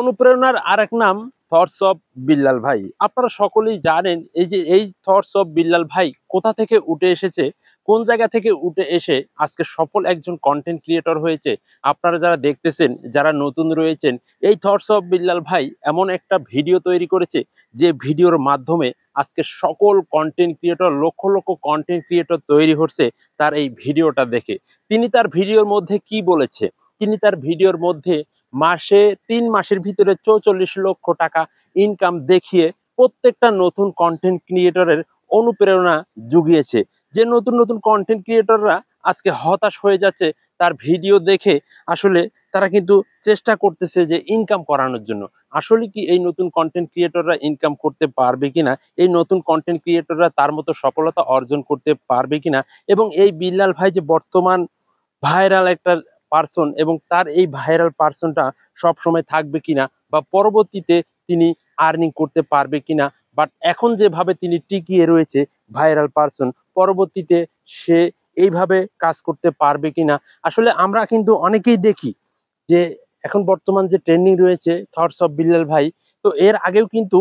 অনুপ্রেরণার আরেক নাম থটস অফ বিল্লাল ভাই। আপনারা সকলেই জানেন এই থটস অফ বিল্লাল ভাই কোথা থেকে উঠে এসেছে, কোন জায়গা থেকে উঠে এসে আজকে সফল একজন কন্টেন্ট ক্রিয়েটর হয়েছে। আপনারা যারা দেখতেছেন, যারা নতুন রয়েছেন, এই থটস অফ বিল্লাল ভাই এমন একটা ভিডিও তৈরি করেছে যে ভিডিওর মাধ্যমে আজকে সকল content creator, lakh lakh content creator তৈরি হচ্ছে তার এই ভিডিওটা দেখে। তিনি তার ভিডিওর মধ্যে কি বলেছে? তিনি তার ভিডিওর মধ্যে মাসে ৩ মাসের ভিতরে ৪৪ লক্ষ টাকা ইনকাম দেখিয়ে প্রত্যেকটা নতুন কন্টেন্ট ক্রিয়েটরের অনুপ্রেরণা জুগিয়েছে। যে নতুন নতুন কন্টেন্ট ক্রিয়েটররা আজকে হতাশ হয়ে যাচ্ছে তার ভিডিও দেখে, আসলে তারা কিন্তু চেষ্টা করতেছে যে ইনকাম করানোর জন্য। আসলে কি এই নতুন কন্টেন্ট ক্রিয়েটররা ইনকাম করতে পারবে কিনা, এই নতুন কন্টেন্ট ক্রিয়েটররা তার মতো সফলতা অর্জন করতে পারবে কিনা, এবং এই বিল্লাল ভাই যে বর্তমান ভাইরাল একটা পার্সন, এবং তার এই ভাইরাল পার্সনটা সব সময় থাকবে কিনা, বা পরবর্তীতে তিনি আর্নিং করতে পারবে কিনা, বাট এখন যেভাবে তিনি টিকিয়ে রয়েছে ভাইরাল পার্সন, পরবর্তীতে সে এইভাবে কাজ করতে পারবে কিনা। আসলে আমরা কিন্তু অনেকেই দেখি যে এখন বর্তমান যে ট্রেন্ডিং রয়েছে থটস অফ বিল্লাল ভাই, তো এর আগেও কিন্তু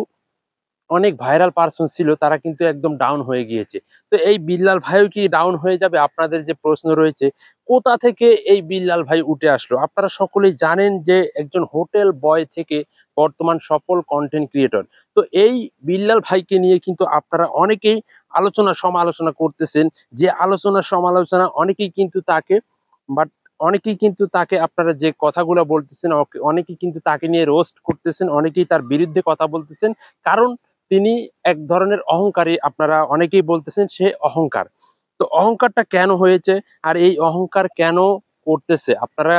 অনেক ভাইরাল পার্সন ছিল, তারা কিন্তু একদম ডাউন হয়ে গিয়েছে। তো এই বিল্লাল ভাইও কি ডাউন হয়ে যাবে? আপনাদের যে প্রশ্ন রয়েছে, কোথা থেকে এই বিল্লাল ভাই উঠে আসলো? আপনারা সকলেই জানেন যে একজন হোটেল বয় থেকে বর্তমান সফল কন্টেন্ট ক্রিয়েটর। তো এই বিল্লাল ভাইকে নিয়ে কিন্তু আপনারা অনেকেই আলোচনা সমালোচনা করতেছেন, যে আলোচনা সমালোচনা অনেকেই কিন্তু তাকে, বাট অনেকেই কিন্তু তাকে, আপনারা যে কথাগুলো বলতেছেন, অনেকেই কিন্তু তাকে নিয়ে রোস্ট করতেছেন, অনেকেই তার বিরুদ্ধে কথা বলতেছেন। কারণ তিনি এক ধরনের অহংকারী, আপনারা অনেকেই বলতেছেন সে অহংকার। তো অহংকারটা কেন হয়েছে, আর এই অহংকার কেন করতেছে? আপনারা,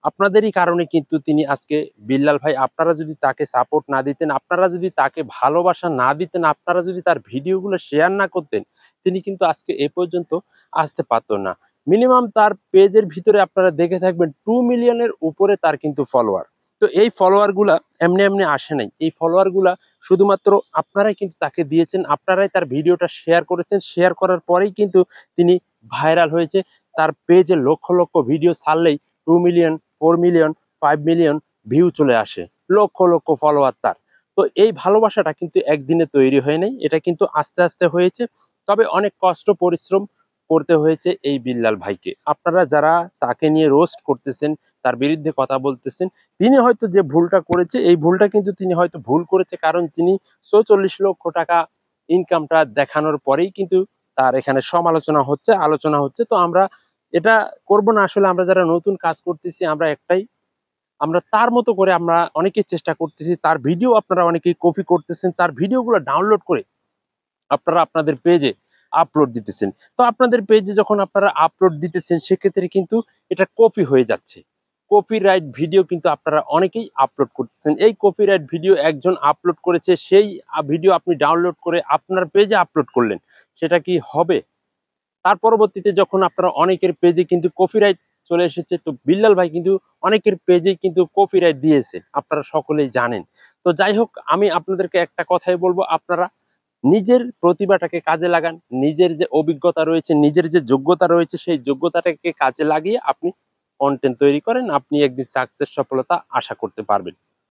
আপনাদেরই কারণে কিন্তু তিনি আজকে, বিল্লাল ভাই, আপনারা যদি তাকে সাপোর্ট না দিতেন, আপনারা যদি তাকে ভালোবাসা না দিতেন, আপনারা যদি তার ভিডিওগুলো শেয়ার না করতেন, তিনি কিন্তু আজকে এ পর্যন্ত আসতে পারতো না। মিনিমাম তার পেজের ভিতরে আপনারা দেখে থাকবেন 2 মিলিয়নের উপরে তার কিন্তু ফলোয়ার। তো এই ফলোয়ার গুলা এমনি এমনি আসে নাই, এই ফলোয়ার গুলা শুধুমাত্র আপনারাই কিন্তু তাকে দিয়েছেন, আপনারাই তার ভিডিওটা শেয়ার করেছেন, শেয়ার করার পরেই কিন্তু তিনি ভাইরাল হয়েছে। তার পেজে লক্ষ লক্ষ ভিডিও ছাড়লেই 2 মিলিয়ন, 4 মিলিয়ন, 5 মিলিয়ন ভিউ চলে আসে, লক্ষ লক্ষ ফলোয়ার তার। তো এই ভালোবাসাটা কিন্তু একদিনে তৈরি হয় নাই, এটা কিন্তু আস্তে আস্তে হয়েছে। তবে অনেক কষ্ট পরিশ্রম করতে হয়েছে এই বিল্লাল ভাইকে। আপনারা যারা তাকে নিয়ে রোস্ট করতেছেন, তার বিরুদ্ধে কথা বলতেছেন, তিনি হয়তো যে ভুলটা করেছে, এই ভুলটা কিন্তু তিনি হয়তো ভুল করেছে, কারণ তিনি ৪৪ লক্ষ টাকা ইনকামটা দেখানোর পরেই কিন্তু তার এখানে সমালোচনা হচ্ছে, আলোচনা হচ্ছে। তো আমরা এটা করব না। আসলে আমরা যারা নতুন কাজ করতেছি, আমরা একটাই, আমরা তার মতো করে আমরা অনেকেই চেষ্টা করতেছি। তার ভিডিও আপনারা অনেকেই কপি করতেছেন, তার ভিডিওগুলো ডাউনলোড করে আপনারা আপনাদের পেজে আপলোড দিতেছেন। তো আপনাদের পেজে যখন আপনারা আপলোড দিতেছেন, সেক্ষেত্রে কিন্তু এটা কপি হয়ে যাচ্ছে। কপিরাইট ভিডিও কিন্তু আপনারা অনেকেই আপলোড করতেছেন। এই কপিরাইট ভিডিও একজন আপলোড করেছে, সেই ভিডিও আপনি ডাউনলোড করে আপনার পেজে আপলোড করলেন, সেটা কি হবে? তার পরবর্তীতে যখন আপনারা অনেকের পেজে কিন্তু কপিরাইট চলে এসেছে, তো বিল্লাল ভাই কিন্তু অনেকের পেজে কিন্তু কপিরাইট দিয়েছে, আপনারা সকলেই জানেন। তো যাই হোক, আমি আপনাদেরকে একটা কথাই বলবো, আপনারা নিজের প্রতিভাটাকে কাজে লাগান, নিজের যে অভিজ্ঞতা রয়েছে, নিজের যে যোগ্যতা রয়েছে, সেই যোগ্যতাটাকে কাজে লাগিয়ে আপনি কন্টেন্ট তৈরি করেন, আপনি একদিন সাকসেস, সফলতা আশা করতে পারবেন।